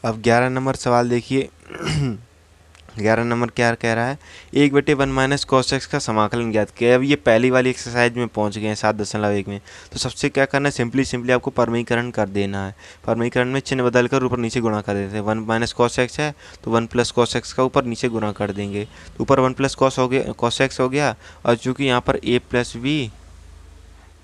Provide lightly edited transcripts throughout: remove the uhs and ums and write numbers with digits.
अब 11 नंबर सवाल देखिए। 11 नंबर क्या कह रहा है, 1/1 माइनस कॉस एक्स का समाकलन ज्ञात किया। अब ये पहली वाली एक्सरसाइज में पहुंच गए हैं 7.1 में। तो सबसे क्या करना है, सिंपली आपको परमीकरण कर देना है। परमीकरण में चिन्ह बदलकर ऊपर नीचे गुणा कर देते हैं। 1 माइनस कॉस एक्स है तो 1 प्लस कॉस एक्स का ऊपर नीचे गुणा कर देंगे, तो ऊपर 1 प्लस कॉस हो गया, कॉस एक्स हो गया। और चूँकि यहाँ पर a plus b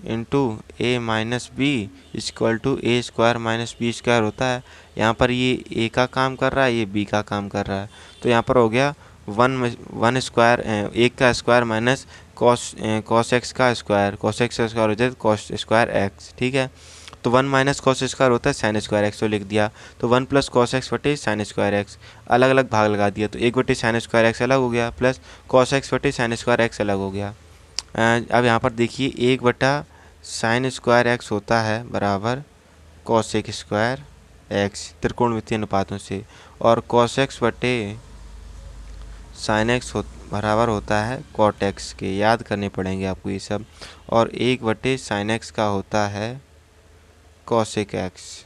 into a minus b equal to a square minus b square होता है। यहाँ पर ये ए का काम कर रहा है, ये बी का काम कर रहा है। तो यहाँ पर हो गया वन स्क्वायर, एक का स्क्वायर माइनस कॉस एक्स का स्क्वायर, कॉस एक्स का स्क्वायर हो जाए कॉस स्क्वायर एक्स। ठीक है, तो 1 माइनस कॉस स्क्वायर होता है साइन स्क्वायर एक्स, तो लिख दिया। तो 1 प्लस कॉस एक्स बटे साइन स्क्वायर एक्स, अलग अलग भाग लगा दिया, तो 1 बटे साइन स्क्वायर एक्स अलग हो गया, प्लस कॉस एक्स बटे साइन स्क्वायर एक्स अलग हो गया। अब यहाँ पर देखिए 1/साइन स्क्वायर एक्स होता है बराबर कॉसेक स्क्वायर एक्स त्रिकोणमितीय अनुपातों से, और कॉस एक्स बटे साइन एक्स बराबर होता है कॉट एक्स के, याद करने पड़ेंगे आपको ये सब। और 1/साइन एक्स का होता है कॉसेक एक्स।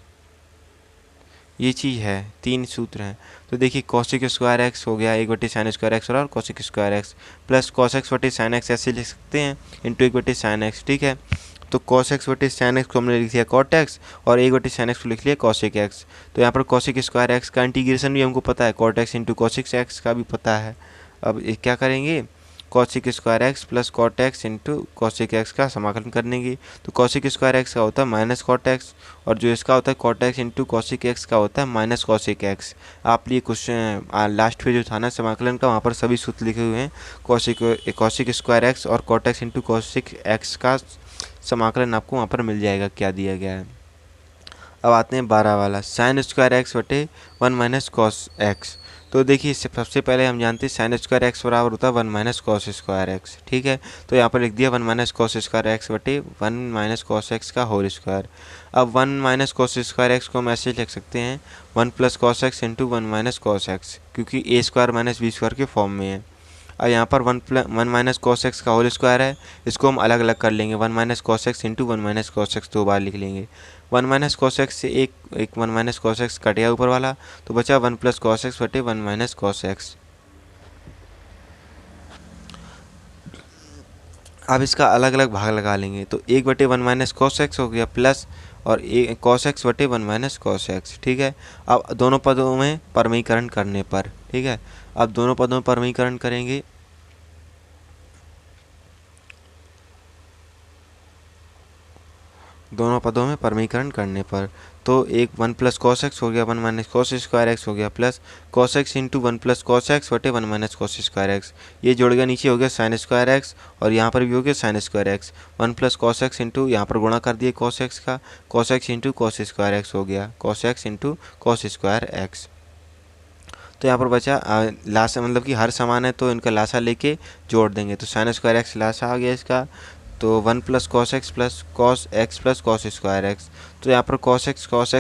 ये चीज़ है, 3 सूत्र हैं। तो देखिए कॉसेक स्क्वायर एक्स हो गया 1/साइन स्क्वायर एक्स और cosec square x, plus cos x बटे साइन एक्स ऐसे लिख सकते हैं, इंटू 1/साइन एक्स। ठीक है, तो कॉस एक्स बटे साइन एक्स को हमने लिख दिया कॉट एक्स, और 1/साइन एक्स को लिख लिया कॉसेक एक्स। तो यहाँ पर कॉसेक स्क्वायर एक्स का इंटीग्रेशन भी हमको पता है, cot x into cosec x का भी पता है। अब क्या करेंगे, cosec square x plus cot x into cosec x का समाकलन करेंगे। तो कॉसेक स्क्वायर एक्स का होता है माइनस कॉट एक्स, और जो इसका होता है cot x into cosec x का होता है माइनस कॉसेक एक्स। आप ये क्वेश्चन लास्ट पे जो था ना समाकलन का, वहाँ पर सभी सूत्र लिखे हुए हैं। कॉसेक स्क्वायर एक्स और cot x into cosec x का समाकलन आपको वहाँ पर मिल जाएगा क्या दिया गया है। अब आते हैं 12 वाला, साइन स्क्वायर एक्स बटे 1 माइनस कॉस एक्स। तो देखिए सबसे पहले हम जानते हैं साइन स्क्वायर एक्स बराबर होता है 1 माइनस कॉस स्क्वायर एक्स। ठीक है, तो यहाँ पर लिख दिया 1 माइनस कॉस स्क्वायर एक्स बटे 1 माइनस कॉस एक्स का होल स्क्वायर। अब 1 माइनस कॉस स्क्वायर एक्स को हम ऐसे लिख सकते हैं 1 plus cos x into 1 minus cos x, क्योंकि ए स्क्वायर माइनस बी स्क्वायर के फॉर्म में है। और यहाँ पर 1 माइनस कॉस एक्स का होल स्क्वायर है, इसको हम अलग अलग कर लेंगे, 1 minus cos x into 1 minus cos x 2 बार लिख लेंगे। 1 माइनस कॉस एक्स से एक 1 माइनस कॉस एक्स कट गया ऊपर वाला, तो बचा 1 प्लस कॉस एक्स बटे 1 माइनस कॉस एक्स। अब इसका अलग अलग भाग लगा लेंगे, तो 1/1 माइनस कॉस एक्स हो गया, प्लस और कॉस एक्स बटे 1 माइनस कॉस एक्स। ठीक है, अब दोनों पदों में परमीकरण करने पर, ठीक है, अब दोनों पदों में परमीकरण करेंगे, दोनों पदों में परमीकरण करने पर, तो एक 1 प्लस कॉस एक्स हो गया 1 माइनस कॉस स्क्वायर एक्स हो गया, plus cos x into 1 plus cos x बटे 1 माइनस कॉस स्क्वायर एक्स। ये जोड़ गया, नीचे हो गया साइन स्क्वायर एक्स, और यहाँ पर भी हो गया sign square x. 1 plus cos x into यहाँ पर गुणा कर दिए कॉस एक्स का, cos x into cos square x हो गया, cos x into cos square x. तो यहाँ पर बचा लासा, मतलब कि हर समान है तो इनका लासा लेके जोड़ देंगे, तो साइन स्क्वायर एक्स लासा आ गया इसका, तो 1 plus cos x plus cos square x. तो यहाँ पर cos x cos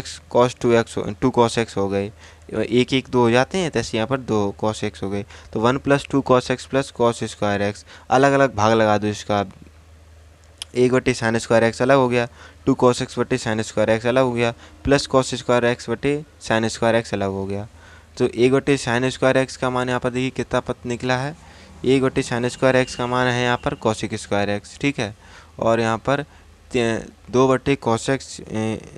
2 cos x हो गए, एक एक 2 हो जाते हैं, तैसे यहाँ पर 2 कॉस एक्स हो गए। तो 1 plus 2 cos x plus cos square x, अलग अलग भाग लगा दो इसका, 1/साइन स्क्वायर एक्स अलग हो गया, 2 कॉस एक्स बटे साइन स्क्वायर एक्स अलग हो गया, प्लस कॉस स्क्वायर एक्स बटे साइन स्क्वायर एक्स अलग हो गया। तो 1/साइन स्क्वायर एक्स का मान यहाँ पर देखिए कितना पद निकला है, 1/साइन स्क्वायर एक्स का मान है यहाँ पर कॉसिक स्क्वायर एक्स। ठीक है, और यहाँ पर 2/कॉस एक्स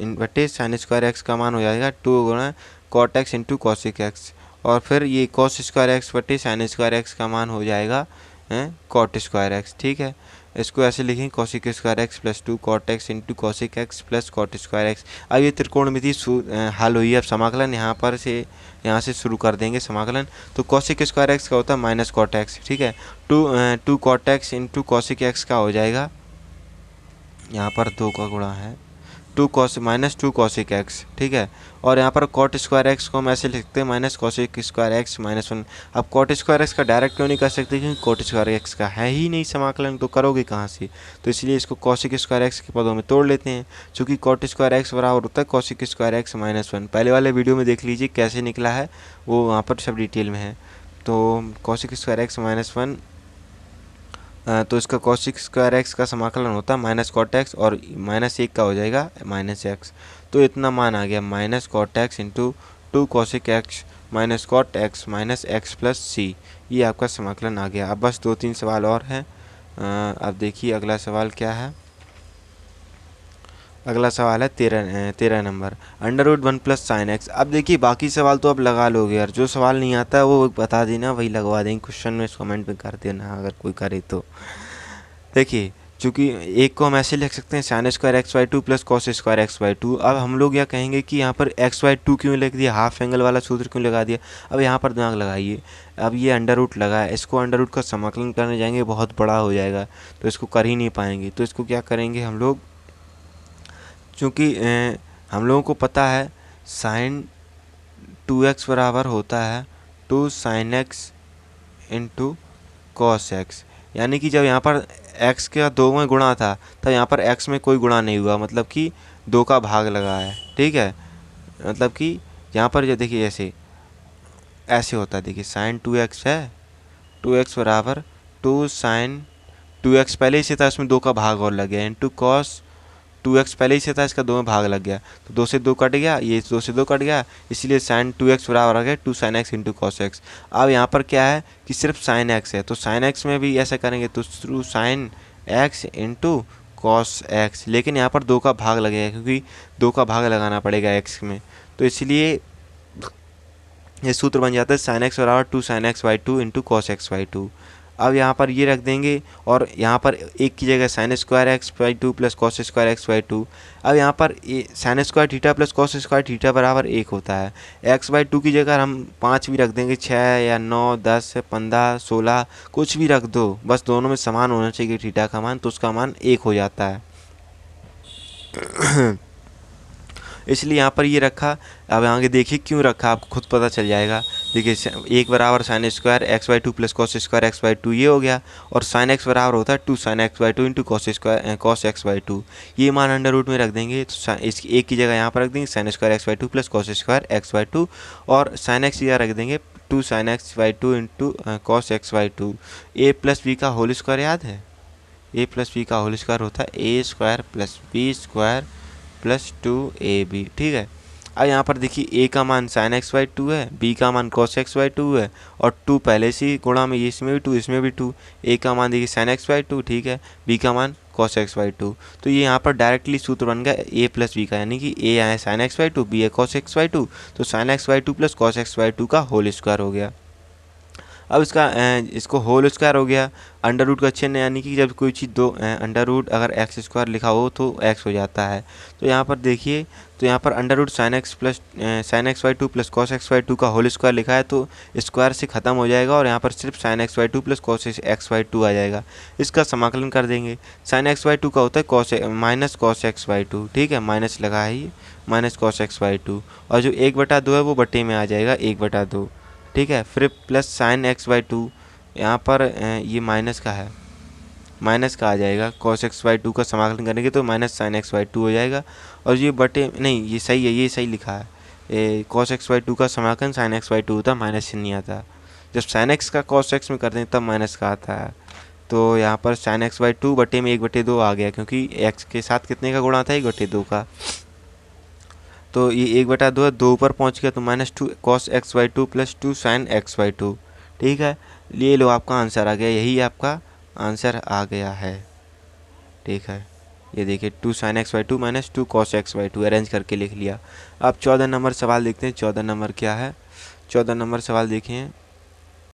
बटे साइन स्क्वायर एक्स का मान हो जाएगा 2 गुणा cot x into cosec x, और फिर ये कॉस स्क्वायर एक्स बटे साइन स्क्वायर एक्स का मान हो जाएगा कॉट स्क्वायर एक्स। ठीक है, इसको ऐसे लिखें cosec square x plus 2 cot x into cosec x plus cot square x. अब ये त्रिकोणमिति हल हुई है। अब समाकलन यहाँ से शुरू कर देंगे समाकलन। तो कॉसिक स्क्वायर एक्स का होता है माइनस कॉट एक्स। ठीक है, 2 cot x into cosec x का हो जाएगा, यहाँ पर 2 का गुणा है, 2 कॉसिक एक्स। ठीक है, और यहाँ पर कॉट स्क्वायर एक्स को हम ऐसे लिखते हैं minus cosec square x minus 1। अब कॉट स्क्वायर एक्स का डायरेक्ट क्यों नहीं कर सकते, क्योंकि कॉट स्क्वायर एक्स का है ही नहीं समाकलन, तो करोगे कहाँ से, तो इसलिए इसको कॉसिक स्क्वायर एक्स के पदों में तोड़ लेते हैं। चूँकि कॉट स्क्वायर एक्स बराबर होता है कॉसिक स्क्वायर एक्स माइनस 1, पहले वाले वीडियो में देख लीजिए कैसे निकला है, वो वहाँ पर सब डिटेल में है। तो कॉसिक स्क्वायर एक्स माइनस 1, तो इसका कॉसिक स्क्वायर एक्स का समाकलन होता है माइनस कॉट एक्स, और -1 का हो जाएगा -x। तो इतना मान आ गया minus cot x into two cosec x minus cot x minus x plus c. ये आपका समाकलन आ गया। अब बस 2-3 सवाल और हैं। अब देखिए अगला सवाल क्या है। अगला सवाल है 13 number, under root 1 plus sine x. अब देखिए बाकी सवाल तो अब लगा लोगे यार, जो सवाल नहीं आता है वो बता देना, वही लगवा देंगे क्वेश्चन में, कमेंट में कर देना अगर कोई करे तो। देखिए चूँकि एक को हम ऐसे लिख सकते हैं sign square x by two plus cos square x by to. अब हम लोग यह कहेंगे कि यहाँ पर एक्स बाई टू क्यों लिख दिया, हाफ एंगल वाला सूत्र क्यों लगा दिया। अब यहाँ पर दिमाग लगाइए, अब ये अंडर रूट लगा है, इसको अंडर रूट का समाकलन करने जाएंगे बहुत बड़ा हो जाएगा, तो इसको कर ही नहीं पाएंगे। तो इसको क्या करेंगे हम लोग, चूँकि हम लोगों को पता है साइन 2x बराबर होता है 2 sine x into cos x, यानी कि जब यहाँ पर x का 2 में गुणा था तब यहाँ पर x में कोई गुणा नहीं हुआ, मतलब कि 2 का भाग लगा है। ठीक है, मतलब कि यहाँ पर जो देखिए ऐसे होता है, देखिए साइन 2x है, 2x बराबर 2 साइन 2x पहले ही से था, इसमें 2 का भाग और लग गया, इंटू कॉस 2x पहले ही से था, इसका 2 में भाग लग गया, तो 2 से 2 कट गया, ये 2 से 2 कट गया, इसलिए साइन 2x बराबर आ गया 2 sine x into cos x. अब यहाँ पर क्या है कि सिर्फ साइन एक्स है, तो साइन एक्स में भी ऐसा करेंगे तो through sine x into cos x, लेकिन यहाँ पर 2 का भाग लगेगा क्योंकि 2 का भाग लगाना पड़ेगा एक्स में, तो इसलिए ये सूत्र बन जाता है साइन एक्स बराबर 2 sine x by two into cos x by to. अब यहाँ पर ये रख देंगे और यहाँ पर एक की जगह sign square x by two plus cos square x by to. अब यहाँ पर sine square theta plus cos square theta बराबर 1 होता है। एक्स बाई टू की जगह हम 5 भी रख देंगे, 6 या 9 10 15 16 कुछ भी रख दो, बस दोनों में समान होना चाहिए थीटा का मान, तो उसका मान 1 हो जाता है। इसलिए यहाँ पर ये रखा। अब आगे देखिए क्यों रखा, आपको खुद पता चल जाएगा। देखिए 1 बराबर sign square x by two plus cos square x by to, ये हो गया, और साइन एक्स बराबर होता है 2 sine x by two into cos square cos x by to. ये मान अंडर रूट में रख देंगे, तो इसकी एक की जगह यहाँ पर रख देंगे sine square x by two plus cos square x by two, और साइन एक्स की जगह रख देंगे 2 sine x by two into cos x by two. A plus b का होल स्क्वायर याद है, ए प्लस बी का होल स्क्वायर होता है a square plus b square plus 2ab। ठीक है, अब यहाँ पर देखिए a का मान साइन एक्स बाई टू है, b का मान कॉस एक्स बाई टू है, और 2 पहले से ही गुणा में, इसमें भी 2 इसमें भी 2। a का मान देखिए साइन एक्स बाई टू, ठीक है, b का मान कॉस एक्स बाई टू। तो ये यहाँ पर डायरेक्टली सूत्र बन गया a प्लस बी का, यानी कि a है sign x by to, b है कॉस एक्स बाई टू, तो sign x by two plus cos x by two का होल स्क्वायर हो गया। अब इसको होल स्क्वायर हो गया, अंडर रूट का चिन्ह, यानी कि जब कोई चीज़ अंडर रूट अगर एक्स स्क्वायर लिखा हो तो एक्स हो जाता है। तो यहाँ पर देखिए, तो यहाँ पर under root sine x by two plus cos x by two का होल स्क्वायर लिखा है, तो स्क्वायर से ख़त्म हो जाएगा और यहाँ पर सिर्फ sine x by two plus cos x by two आ जाएगा। इसका समाकलन कर देंगे, साइन एक्स बाई टू का होता है minus cos x by to, ठीक है, माइनस लगा है ये, minus cos x by two, और जो 1/2 है वो बटे में आ जाएगा 1/2, ठीक है। फिर plus sine x by to, यहाँ पर ये माइनस का है, माइनस का आ जाएगा, कॉस एक्स बाई टू का समाकलन करेंगे तो minus sign x by to हो जाएगा, और ये बटे नहीं, ये सही है, ये सही लिखा है, कॉस एक्स बाई टू का समाकलन साइन एक्स बाई टू होता है, माइनस से नहीं आता। जब साइन एक्स का कॉस एक्स में करते हैं तब माइनस का आता है। तो यहाँ पर साइन एक्स बाई टू बटे में 1/2 आ गया, क्योंकि एक्स के साथ कितने का गुणा था, 1/2 का, तो ये 1/2 है, 2 ऊपर पहुँच गया, तो -2 cos x by two plus 2 sine x by to. ठीक है, ये लो आपका आंसर आ गया, यही आपका आंसर आ गया है। ठीक है, ये देखिए 2 sine x by to minus 2 cos x by to arrange करके लिख लिया। अब 14 नंबर सवाल देखते हैं। 14 नंबर क्या है, 14 नंबर सवाल देखें,